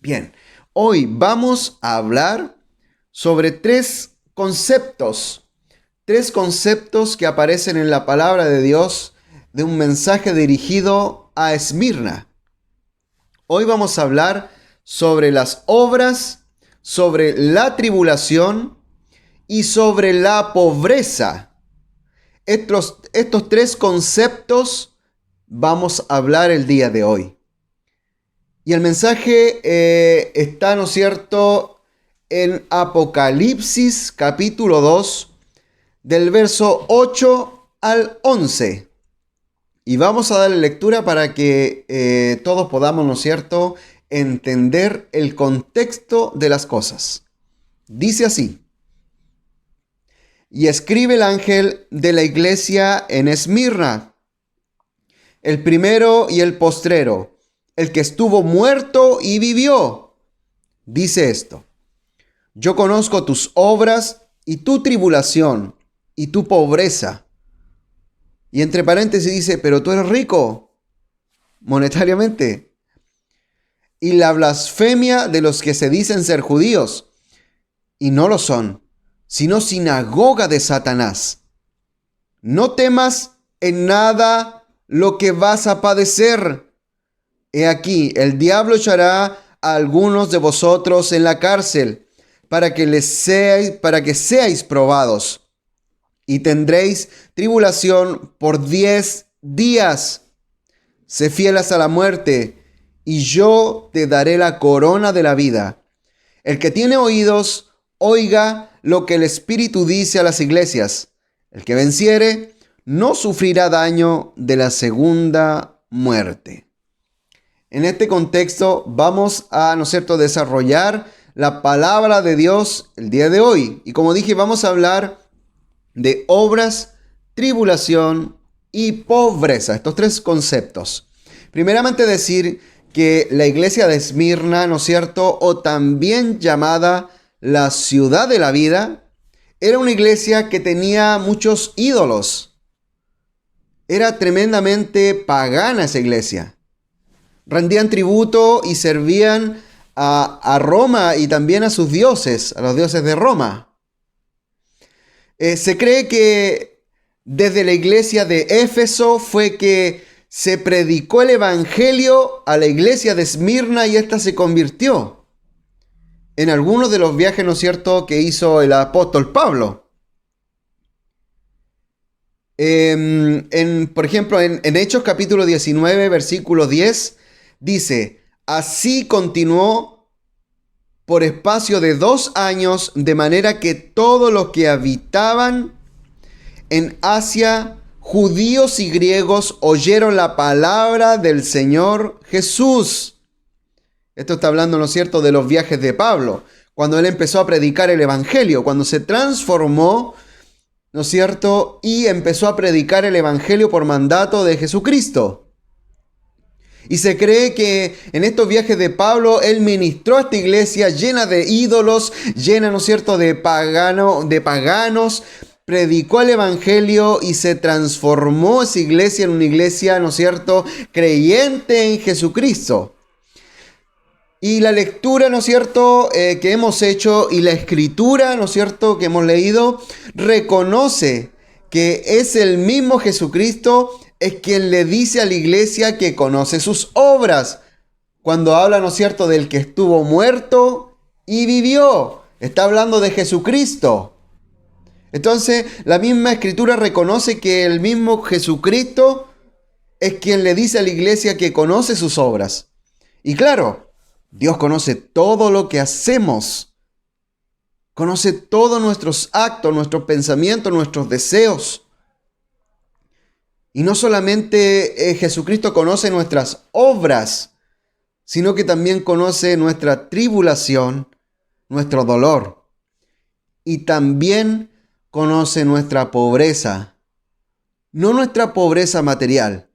Bien, hoy vamos a hablar sobre tres conceptos que aparecen en la palabra de Dios de un mensaje dirigido a Esmirna. Hoy vamos a hablar sobre las obras, sobre la tribulación y sobre la pobreza. Estos tres conceptos vamos a hablar el día de hoy. Y el mensaje está, ¿no es cierto?, en Apocalipsis capítulo 2, del verso 8 al 11. Y vamos a darle lectura para que todos podamos, ¿no es cierto?, entender el contexto de las cosas. Dice así: y escribe el ángel de la iglesia en Esmirna, el primero y el postrero, el que estuvo muerto y vivió. Dice esto: yo conozco tus obras y tu tribulación y tu pobreza. Y entre paréntesis dice, pero tú eres rico monetariamente. Y la blasfemia de los que se dicen ser judíos y no lo son, sino sinagoga de Satanás. No temas en nada lo que vas a padecer. He aquí, el diablo echará a algunos de vosotros en la cárcel para que seáis probados, y tendréis tribulación por 10 días. Sé fiel hasta la muerte, y yo te daré la corona de la vida. El que tiene oídos, oiga lo que el Espíritu dice a las iglesias. El que venciere no sufrirá daño de la segunda muerte. En este contexto vamos a, ¿no es cierto?, desarrollar la palabra de Dios el día de hoy. Y como dije, vamos a hablar de obras, tribulación y pobreza. Estos tres conceptos. Primeramente decir que la iglesia de Esmirna, ¿no es cierto?, o también llamada la ciudad de la vida, era una iglesia que tenía muchos ídolos. Era tremendamente pagana esa iglesia. Rendían tributo y servían a Roma y también a sus dioses, a los dioses de Roma. Se cree que desde la iglesia de Éfeso fue que se predicó el evangelio a la iglesia de Esmirna y ésta se convirtió en algunos de los viajes, ¿no es cierto?, que hizo el apóstol Pablo. Por ejemplo, en Hechos capítulo 19, versículo 10, dice: así continuó por espacio de 2 años, de manera que todos los que habitaban en Asia, judíos y griegos, oyeron la palabra del Señor Jesús. Esto está hablando, ¿no es cierto?, de los viajes de Pablo, cuando él empezó a predicar el evangelio, cuando se transformó, ¿no es cierto?, y empezó a predicar el evangelio por mandato de Jesucristo. Y se cree que en estos viajes de Pablo, él ministró a esta iglesia llena de ídolos, llena, ¿no es cierto?, de paganos, predicó el evangelio y se transformó esa iglesia en una iglesia, ¿no es cierto?, creyente en Jesucristo. Y la lectura, ¿no es cierto?, que hemos hecho, y la escritura, ¿no es cierto?, que hemos leído, reconoce que es el mismo Jesucristo es quien le dice a la iglesia que conoce sus obras. Cuando habla, ¿no es cierto?, del que estuvo muerto y vivió. Está hablando de Jesucristo. Entonces, la misma escritura reconoce que el mismo Jesucristo es quien le dice a la iglesia que conoce sus obras. Y claro, Dios conoce todo lo que hacemos. Conoce todos nuestros actos, nuestros pensamientos, nuestros deseos. Y no solamente Jesucristo conoce nuestras obras, sino que también conoce nuestra tribulación, nuestro dolor. Y también conoce nuestra pobreza. No nuestra pobreza material,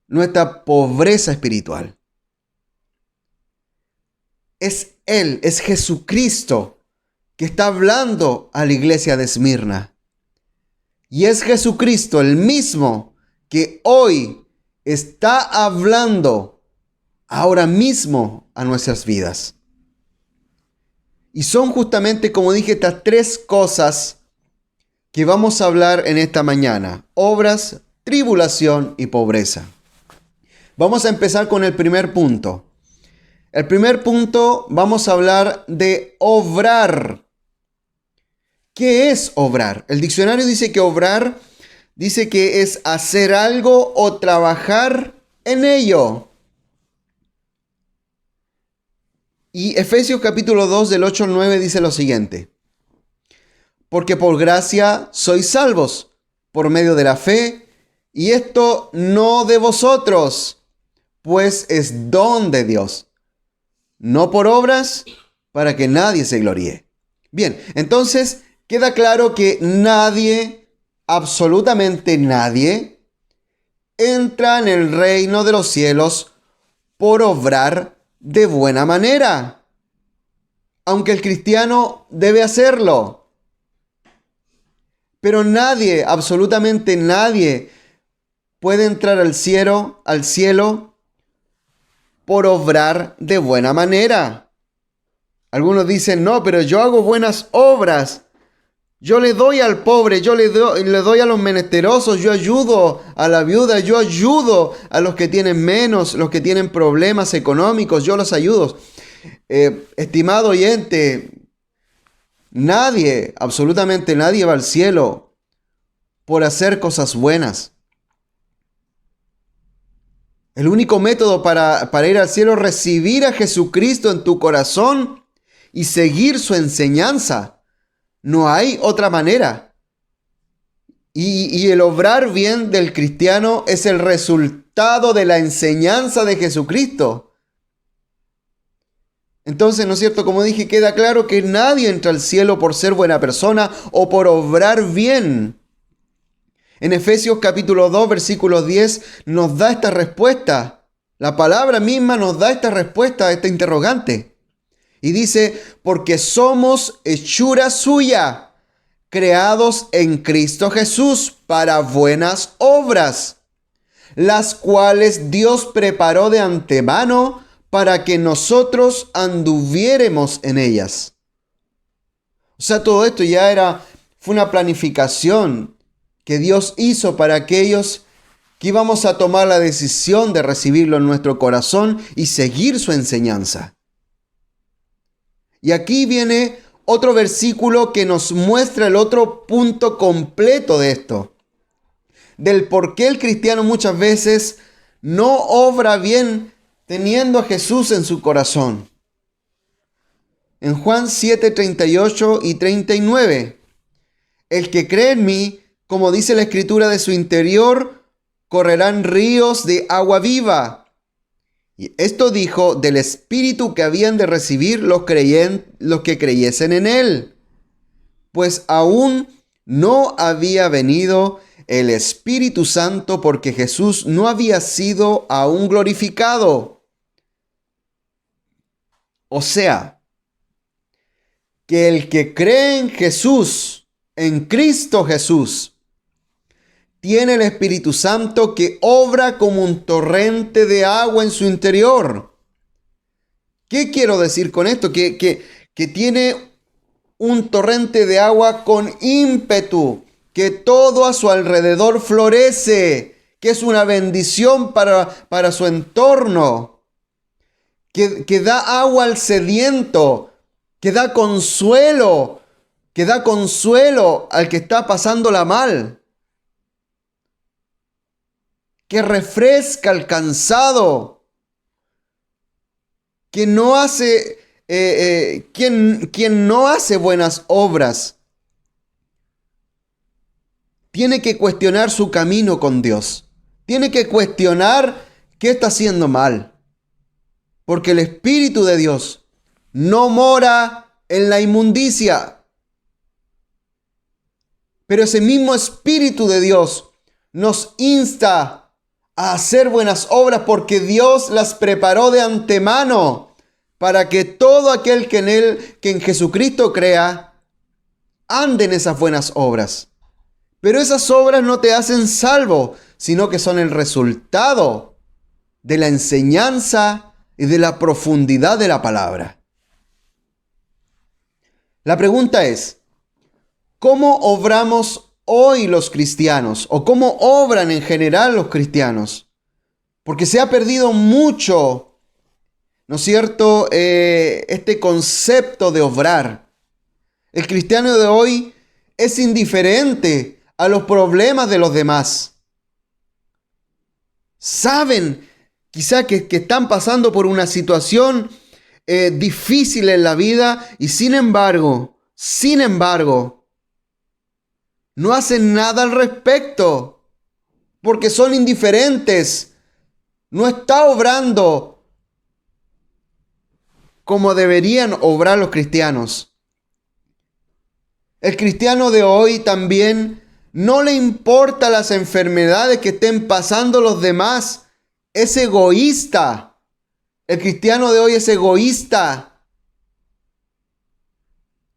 nuestra pobreza espiritual. Es Él, es Jesucristo, que está hablando a la iglesia de Esmirna. Y es Jesucristo el mismo que hoy está hablando ahora mismo a nuestras vidas. Y son justamente, como dije, estas tres cosas que vamos a hablar en esta mañana: obras, tribulación y pobreza. Vamos a empezar con el primer punto. El primer punto, vamos a hablar de obrar. ¿Qué es obrar? El diccionario dice que obrar dice que es hacer algo o trabajar en ello. Y Efesios capítulo 2 del 8 al 9 dice lo siguiente: porque por gracia sois salvos por medio de la fe, y esto no de vosotros, pues es don de Dios, no por obras, para que nadie se gloríe. Bien, entonces queda claro que nadie, absolutamente nadie, entra en el reino de los cielos por obrar de buena manera, aunque el cristiano debe hacerlo. Pero nadie, absolutamente nadie, puede entrar al cielo por obrar de buena manera. Algunos dicen, no, pero yo hago buenas obras. Yo le doy al pobre, yo le doy a los menesterosos, yo ayudo a la viuda, yo ayudo a los que tienen menos, los que tienen problemas económicos, yo los ayudo. Estimado oyente, nadie, absolutamente nadie va al cielo por hacer cosas buenas. El único método para ir al cielo es recibir a Jesucristo en tu corazón y seguir su enseñanza. No hay otra manera. Y el obrar bien del cristiano es el resultado de la enseñanza de Jesucristo. Entonces, ¿no es cierto? Como dije, queda claro que nadie entra al cielo por ser buena persona o por obrar bien. En Efesios capítulo 2, versículo 10, nos da esta respuesta. La palabra misma nos da esta respuesta a esta interrogante. Y dice, porque somos hechura suya, creados en Cristo Jesús para buenas obras, las cuales Dios preparó de antemano para que nosotros anduviéremos en ellas. O sea, todo esto ya fue una planificación que Dios hizo para aquellos que íbamos a tomar la decisión de recibirlo en nuestro corazón y seguir su enseñanza. Y aquí viene otro versículo que nos muestra el otro punto completo de esto, del por qué el cristiano muchas veces no obra bien teniendo a Jesús en su corazón. En Juan 7, 38 y 39, el que cree en mí, como dice la Escritura, de su interior correrán ríos de agua viva. Y esto dijo del Espíritu que habían de recibir los que creyesen en él, pues aún no había venido el Espíritu Santo porque Jesús no había sido aún glorificado. O sea, que el que cree en Jesús, en Cristo Jesús, tiene el Espíritu Santo que obra como un torrente de agua en su interior. ¿Qué quiero decir con esto? Que tiene un torrente de agua con ímpetu, que todo a su alrededor florece, que es una bendición para su entorno, que da agua al sediento, que da consuelo al que está pasándola mal, que refresca al cansado, que no hace, quien no hace buenas obras, tiene que cuestionar su camino con Dios, tiene que cuestionar qué está haciendo mal, porque el Espíritu de Dios no mora en la inmundicia, pero ese mismo Espíritu de Dios nos insta a hacer buenas obras porque Dios las preparó de antemano para que todo aquel que en Jesucristo crea, ande en esas buenas obras. Pero esas obras no te hacen salvo, sino que son el resultado de la enseñanza y de la profundidad de la palabra. La pregunta es, ¿cómo obramos hoy los cristianos? ¿O cómo obran en general los cristianos? Porque se ha perdido mucho, ¿no es cierto?, este concepto de obrar. El cristiano de hoy es indiferente a los problemas de los demás. Saben quizá que están pasando por una situación difícil en la vida y sin embargo, no hacen nada al respecto porque son indiferentes. No está obrando como deberían obrar los cristianos. El cristiano de hoy también no le importa las enfermedades que estén pasando los demás. Es egoísta. El cristiano de hoy es egoísta.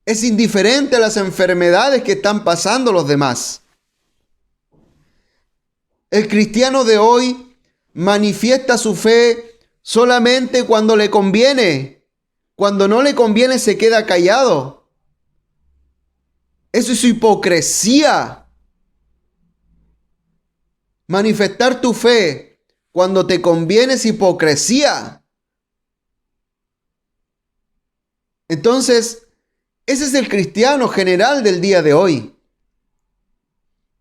Es indiferente a las enfermedades que están pasando los demás. El cristiano de hoy manifiesta su fe solamente cuando le conviene. Cuando no le conviene se queda callado. Eso es hipocresía. Manifestar tu fe cuando te conviene es hipocresía. Entonces, ese es el cristiano general del día de hoy.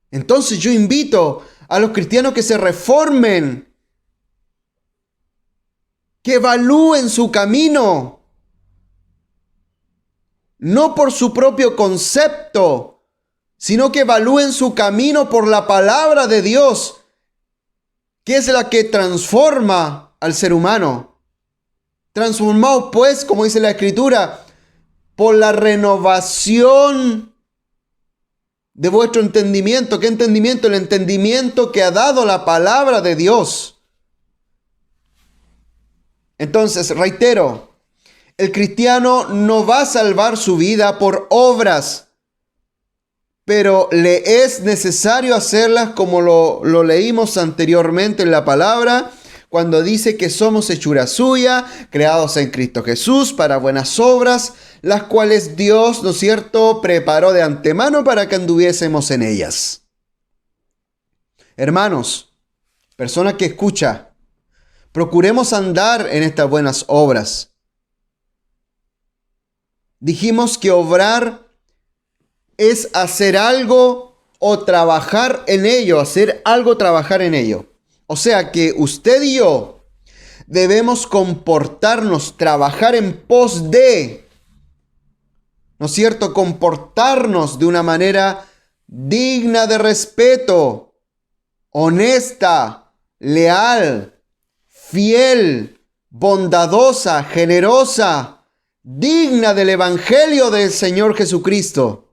Entonces yo invito a los cristianos que se reformen, que evalúen su camino, no por su propio concepto, sino que evalúen su camino por la palabra de Dios, que es la que transforma al ser humano. Transformaos pues, como dice la Escritura, por la renovación de vuestro entendimiento. ¿Qué entendimiento? El entendimiento que ha dado la palabra de Dios. Entonces, reitero, el cristiano no va a salvar su vida por obras, pero le es necesario hacerlas como lo leímos anteriormente en la palabra, cuando dice que somos hechura suya, creados en Cristo Jesús para buenas obras, las cuales Dios, ¿no es cierto?, preparó de antemano para que anduviésemos en ellas. Hermanos, persona que escucha, procuremos andar en estas buenas obras. Dijimos que obrar es hacer algo o trabajar en ello, hacer algo, trabajar en ello. O sea que usted y yo debemos comportarnos, trabajar en pos de, ¿no es cierto?, comportarnos de una manera digna de respeto, honesta, leal, fiel, bondadosa, generosa, digna del Evangelio del Señor Jesucristo.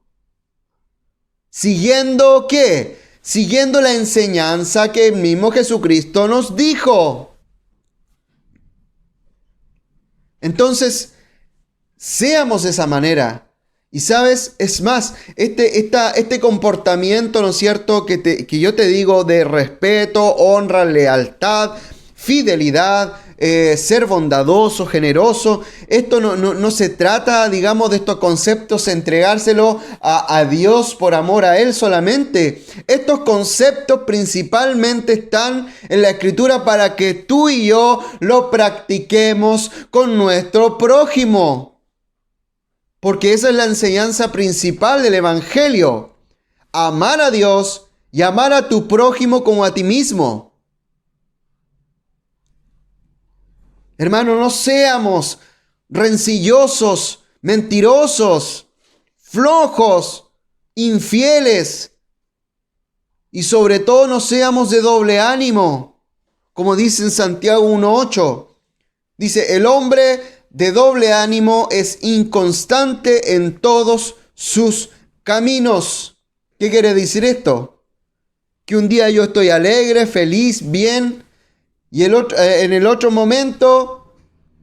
Siguiendo, ¿qué? Siguiendo la enseñanza que el mismo Jesucristo nos dijo. Entonces, seamos de esa manera. Y sabes, es más, este comportamiento, ¿no es cierto?, que yo te digo de respeto, honra, lealtad, fidelidad, ser bondadoso, generoso. Esto no se trata, digamos, de estos conceptos, entregárselo a Dios por amor a Él solamente. Estos conceptos principalmente están en la Escritura para que tú y yo lo practiquemos con nuestro prójimo. Porque esa es la enseñanza principal del Evangelio. Amar a Dios y amar a tu prójimo como a ti mismo. Hermano, no seamos rencillosos, mentirosos, flojos, infieles. Y sobre todo no seamos de doble ánimo. Como dice en Santiago 1:8. Dice, el hombre de doble ánimo es inconstante en todos sus caminos. ¿Qué quiere decir esto? Que un día yo estoy alegre, feliz, bien, y en el otro momento,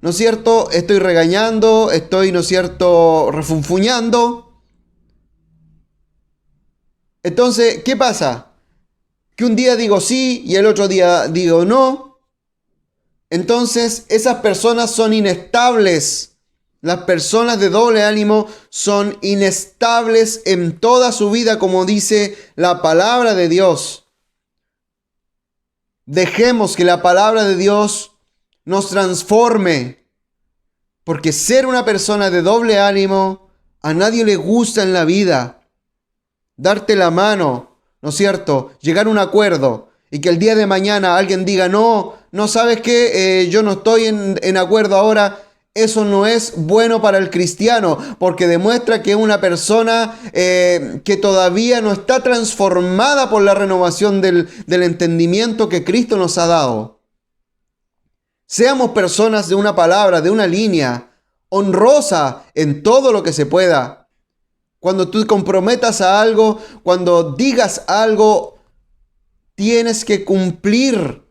¿no es cierto?, estoy regañando, estoy, ¿no es cierto?, refunfuñando. Entonces, ¿qué pasa? Que un día digo sí y el otro día digo no. Entonces, esas personas son inestables Las personas de doble ánimo son inestables en toda su vida, como dice la palabra de Dios. Dejemos que la palabra de Dios nos transforme, porque ser una persona de doble ánimo a nadie le gusta en la vida. Darte la mano, ¿no es cierto? Llegar a un acuerdo y que el día de mañana alguien diga, no sabes qué, yo no estoy en acuerdo ahora. Eso no es bueno para el cristiano, porque demuestra que es una persona que todavía no está transformada por la renovación del entendimiento que Cristo nos ha dado. Seamos personas de una palabra, de una línea, honrosa en todo lo que se pueda. Cuando tú te comprometas a algo, cuando digas algo, tienes que cumplir.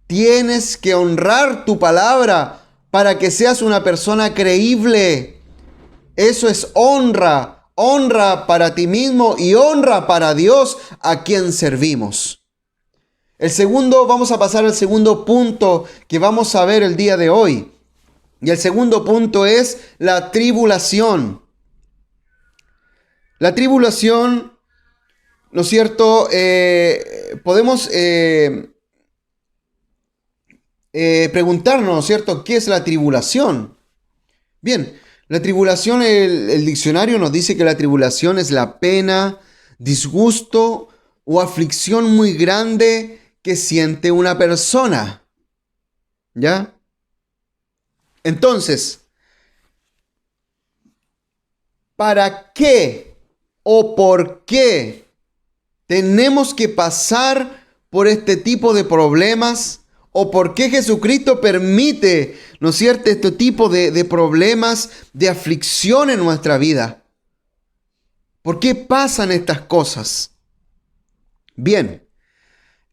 Tienes que honrar tu palabra para que seas una persona creíble. Eso es honra. Honra para ti mismo y honra para Dios a quien servimos. Vamos a pasar al segundo punto que vamos a ver el día de hoy. Y el segundo punto es la tribulación. La tribulación, ¿no es cierto? Podemos preguntarnos, ¿no es cierto?, ¿qué es la tribulación? Bien, la tribulación, el diccionario nos dice que la tribulación es la pena, disgusto o aflicción muy grande que siente una persona. ¿Ya? Entonces, ¿para qué o por qué tenemos que pasar por este tipo de problemas? ¿O por qué Jesucristo permite, ¿no es cierto?, este tipo de problemas, de aflicción en nuestra vida? ¿Por qué pasan estas cosas? Bien,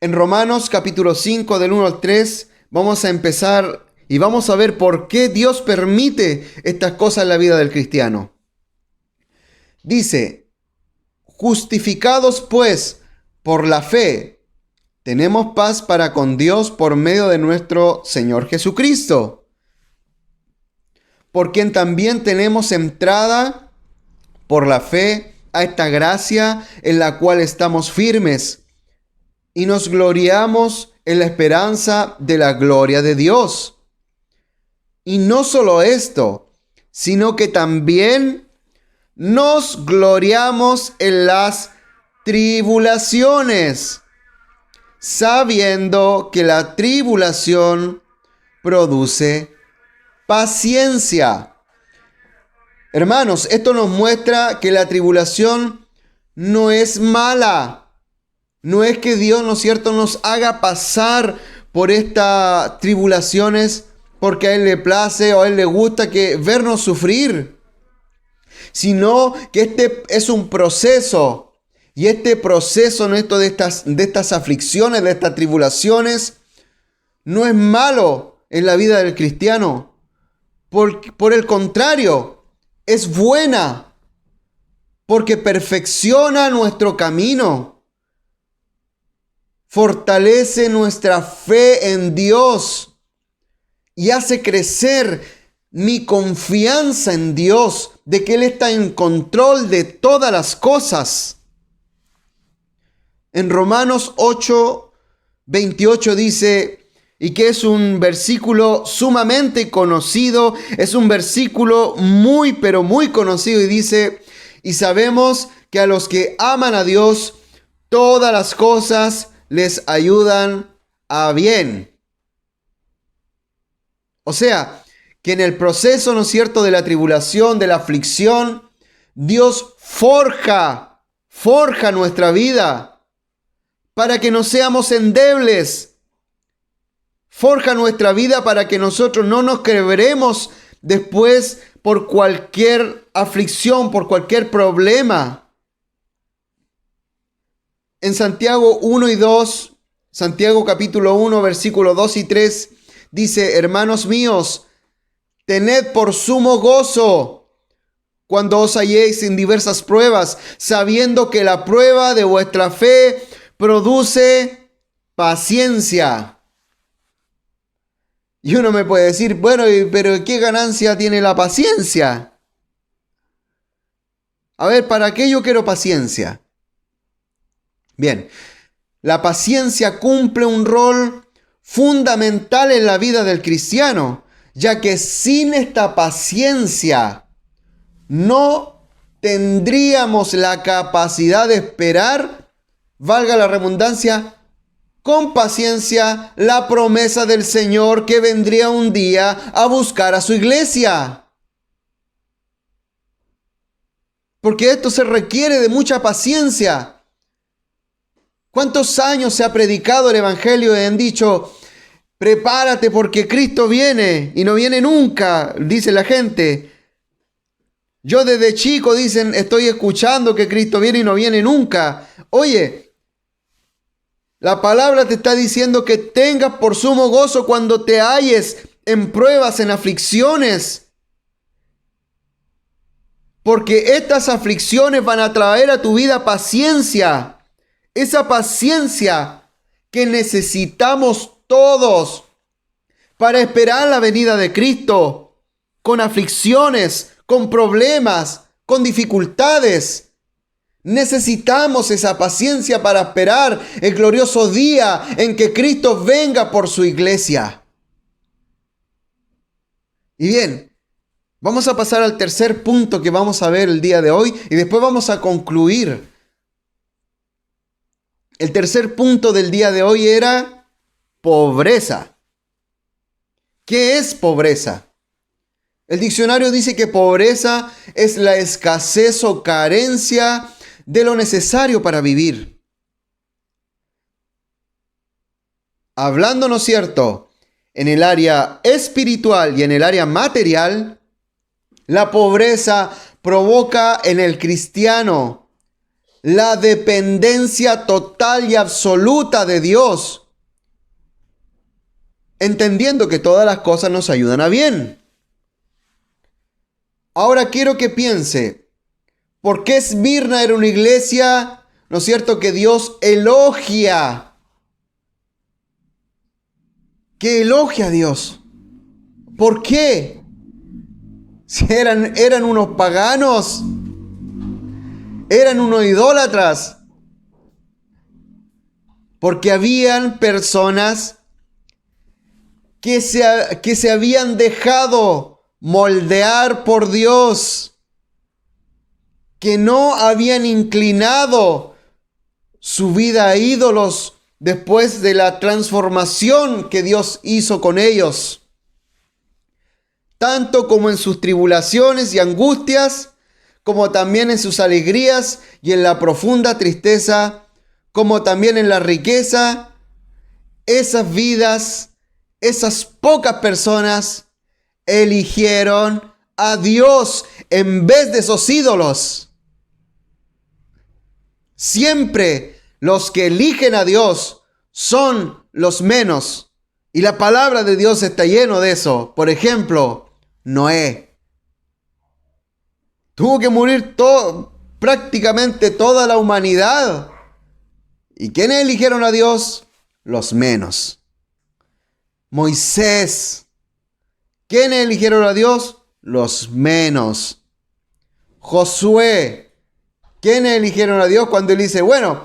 en Romanos capítulo 5 del 1 al 3 vamos a empezar y vamos a ver por qué Dios permite estas cosas en la vida del cristiano. Dice, justificados pues por la fe, tenemos paz para con Dios por medio de nuestro Señor Jesucristo, por quien también tenemos entrada por la fe a esta gracia en la cual estamos firmes y nos gloriamos en la esperanza de la gloria de Dios. Y no solo esto, sino que también nos gloriamos en las tribulaciones, sabiendo que la tribulación produce paciencia. Hermanos, esto nos muestra que la tribulación no es mala. No es que Dios, ¿no es cierto?, nos haga pasar por estas tribulaciones porque a Él le place o a Él le gusta vernos sufrir, sino que este es un proceso. Y este proceso, ¿no?, de estas aflicciones, de estas tribulaciones, no es malo en la vida del cristiano. Por el contrario, es buena, porque perfecciona nuestro camino, fortalece nuestra fe en Dios y hace crecer mi confianza en Dios, de que Él está en control de todas las cosas. En Romanos 8:28 dice, y que es un versículo sumamente conocido, es un versículo muy, pero muy conocido, y dice, y sabemos que a los que aman a Dios, todas las cosas les ayudan a bien. O sea, que en el proceso, ¿no es cierto?, de la tribulación, de la aflicción, Dios forja nuestra vida para que no seamos endebles. Forja nuestra vida para que nosotros no nos quebremos después por cualquier aflicción, por cualquier problema. En Santiago 1 y 2, Santiago capítulo 1, versículo 2 y 3, dice, hermanos míos, tened por sumo gozo cuando os halléis en diversas pruebas, sabiendo que la prueba de vuestra fe produce paciencia. Y uno me puede decir, bueno, pero ¿qué ganancia tiene la paciencia? A ver, ¿para qué yo quiero paciencia? Bien, la paciencia cumple un rol fundamental en la vida del cristiano, ya que sin esta paciencia no tendríamos la capacidad de esperar, valga la redundancia, con paciencia la promesa del Señor que vendría un día a buscar a su iglesia. Porque esto se requiere de mucha paciencia. ¿Cuántos años se ha predicado el Evangelio y han dicho, prepárate porque Cristo viene y no viene nunca, dice la gente? Yo desde chico, dicen, estoy escuchando que Cristo viene y no viene nunca. Oye, la palabra te está diciendo que tengas por sumo gozo cuando te halles en pruebas, en aflicciones. Porque estas aflicciones van a traer a tu vida paciencia. Esa paciencia que necesitamos todos para esperar la venida de Cristo, con aflicciones, con problemas, con dificultades. Necesitamos esa paciencia para esperar el glorioso día en que Cristo venga por su iglesia. Y bien, vamos a pasar al tercer punto que vamos a ver el día de hoy y después vamos a concluir. El tercer punto del día de hoy era pobreza. ¿Qué es pobreza? El diccionario dice que pobreza es la escasez o carencia de lo necesario para vivir. Hablando, ¿no es cierto?, en el área espiritual y en el área material, la pobreza provoca en el cristiano la dependencia total y absoluta de Dios, entendiendo que todas las cosas nos ayudan a bien. Ahora quiero que piense, ¿por qué Esmirna era una iglesia, no es cierto, que Dios elogia? Que elogia a Dios. ¿Por qué? Si eran unos paganos, eran unos idólatras. Porque habían personas que se habían dejado moldear por Dios, que no habían inclinado su vida a ídolos después de la transformación que Dios hizo con ellos. Tanto como en sus tribulaciones y angustias, como también en sus alegrías y en la profunda tristeza, como también en la riqueza, esas vidas, esas pocas personas eligieron a Dios en vez de esos ídolos. Siempre los que eligen a Dios son los menos. Y la palabra de Dios está lleno de eso. Por ejemplo, Noé. Tuvo que morir prácticamente toda la humanidad. ¿Y quiénes eligieron a Dios? Los menos. Moisés. ¿Quiénes eligieron a Dios? Los menos. Josué. ¿Quiénes eligieron a Dios cuando él dice, bueno,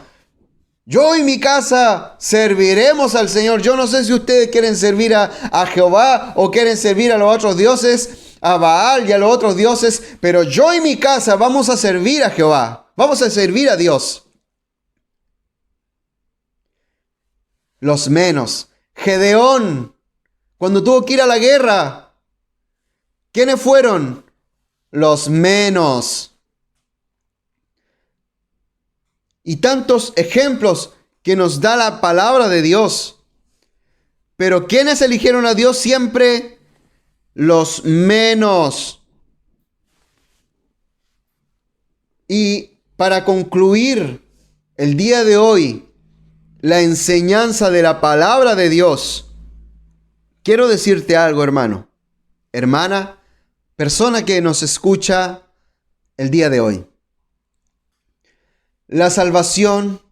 yo y mi casa serviremos al Señor? Yo no sé si ustedes quieren servir a Jehová o quieren servir a los otros dioses, a Baal y a los otros dioses, pero yo y mi casa vamos a servir a Jehová. Vamos a servir a Dios. Los menos. Gedeón, cuando tuvo que ir a la guerra, ¿quiénes fueron? Los menos. Y tantos ejemplos que nos da la palabra de Dios. Pero ¿quiénes eligieron a Dios siempre? Los menos. Y para concluir el día de hoy, la enseñanza de la palabra de Dios, quiero decirte algo, hermano, hermana, persona que nos escucha el día de hoy. La salvación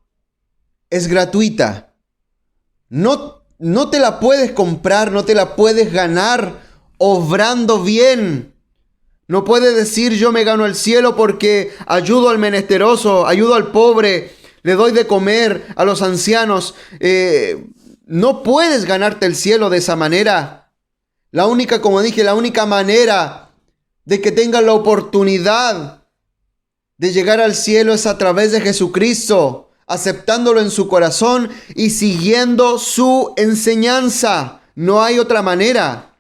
es gratuita. No no te la puedes comprar, no te la puedes ganar obrando bien. No puedes decir yo me gano el cielo porque ayudo al menesteroso, ayudo al pobre, le doy de comer a los ancianos. No puedes ganarte el cielo de esa manera. Como dije, la única manera de que tengas la oportunidad de llegar al cielo es a través de Jesucristo, aceptándolo en su corazón y siguiendo su enseñanza. No hay otra manera.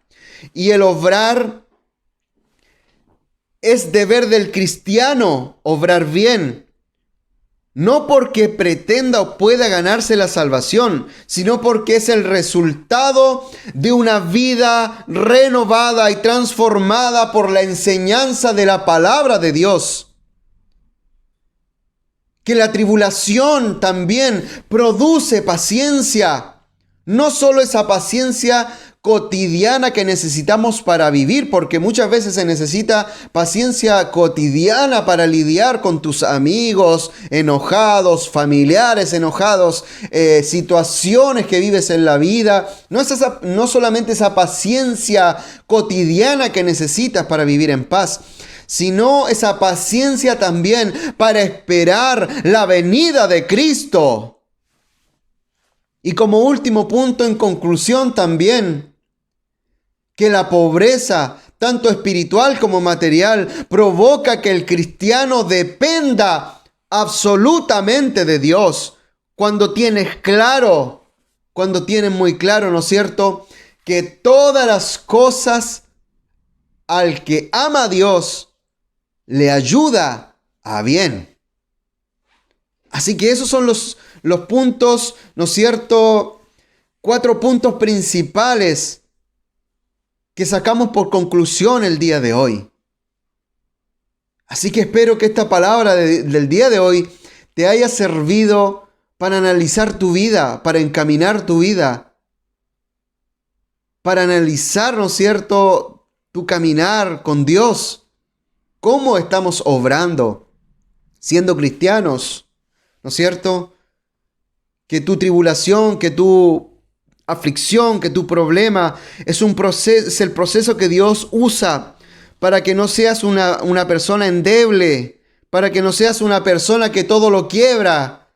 Y el obrar es deber del cristiano, obrar bien. No porque pretenda o pueda ganarse la salvación, sino porque es el resultado de una vida renovada y transformada por la enseñanza de la palabra de Dios. Que la tribulación también produce paciencia. No solo esa paciencia cotidiana que necesitamos para vivir, porque muchas veces se necesita paciencia cotidiana para lidiar con tus amigos enojados, familiares enojados, situaciones que vives en la vida. No solamente esa paciencia cotidiana que necesitas para vivir en paz, sino esa paciencia también para esperar la venida de Cristo. Y como último punto, en conclusión también, que la pobreza, tanto espiritual como material, provoca que el cristiano dependa absolutamente de Dios. Cuando tienes muy claro, ¿no es cierto?, que todas las cosas al que ama a Dios le ayuda a bien. Así que esos son los puntos, ¿no es cierto?, 4 puntos principales que sacamos por conclusión el día de hoy. Así que espero que esta palabra del día de hoy te haya servido para analizar tu vida, para encaminar tu vida, para analizar, ¿no es cierto?, tu caminar con Dios. ¿Cómo estamos obrando siendo cristianos? ¿No es cierto? Que tu tribulación, que tu aflicción, que tu problema es el proceso que Dios usa para que no seas una persona endeble, para que no seas una persona que todo lo quiebra,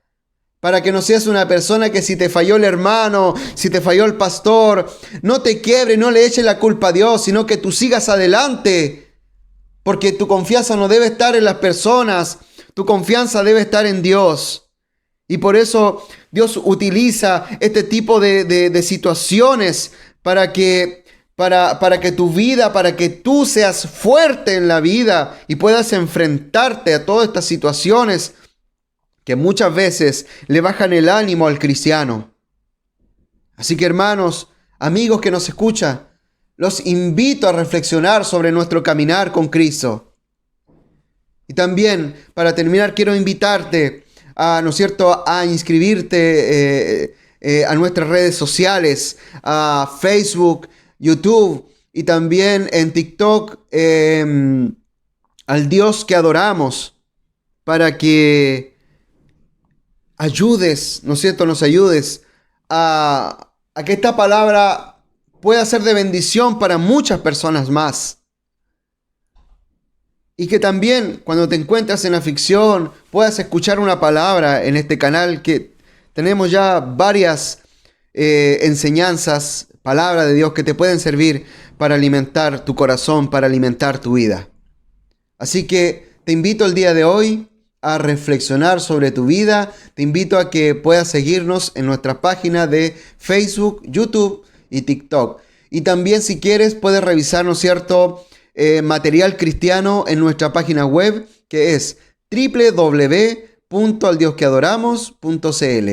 para que no seas una persona que si te falló el hermano, si te falló el pastor, no te quiebre, no le eches la culpa a Dios, sino que tú sigas adelante, porque tu confianza no debe estar en las personas, tu confianza debe estar en Dios. Y por eso Dios utiliza este tipo de situaciones para que tu vida, para que tú seas fuerte en la vida y puedas enfrentarte a todas estas situaciones que muchas veces le bajan el ánimo al cristiano. Así que hermanos, amigos que nos escuchan, los invito a reflexionar sobre nuestro caminar con Cristo. Y también, para terminar, quiero invitarte ¿no es cierto?, a inscribirte a nuestras redes sociales, a Facebook, YouTube y también en TikTok, al Dios que adoramos, para que ayudes, ¿no es cierto?, nos ayudes a que esta palabra pueda ser de bendición para muchas personas más. Y que también cuando te encuentras en aflicción puedas escuchar una palabra en este canal, que tenemos ya varias enseñanzas, palabras de Dios que te pueden servir para alimentar tu corazón, para alimentar tu vida. Así que te invito el día de hoy a reflexionar sobre tu vida. Te invito a que puedas seguirnos en nuestra página de Facebook, YouTube y TikTok. Y también, si quieres, puedes revisar, ¿no es cierto?, material cristiano en nuestra página web, que es www.aldiosqueadoramos.cl.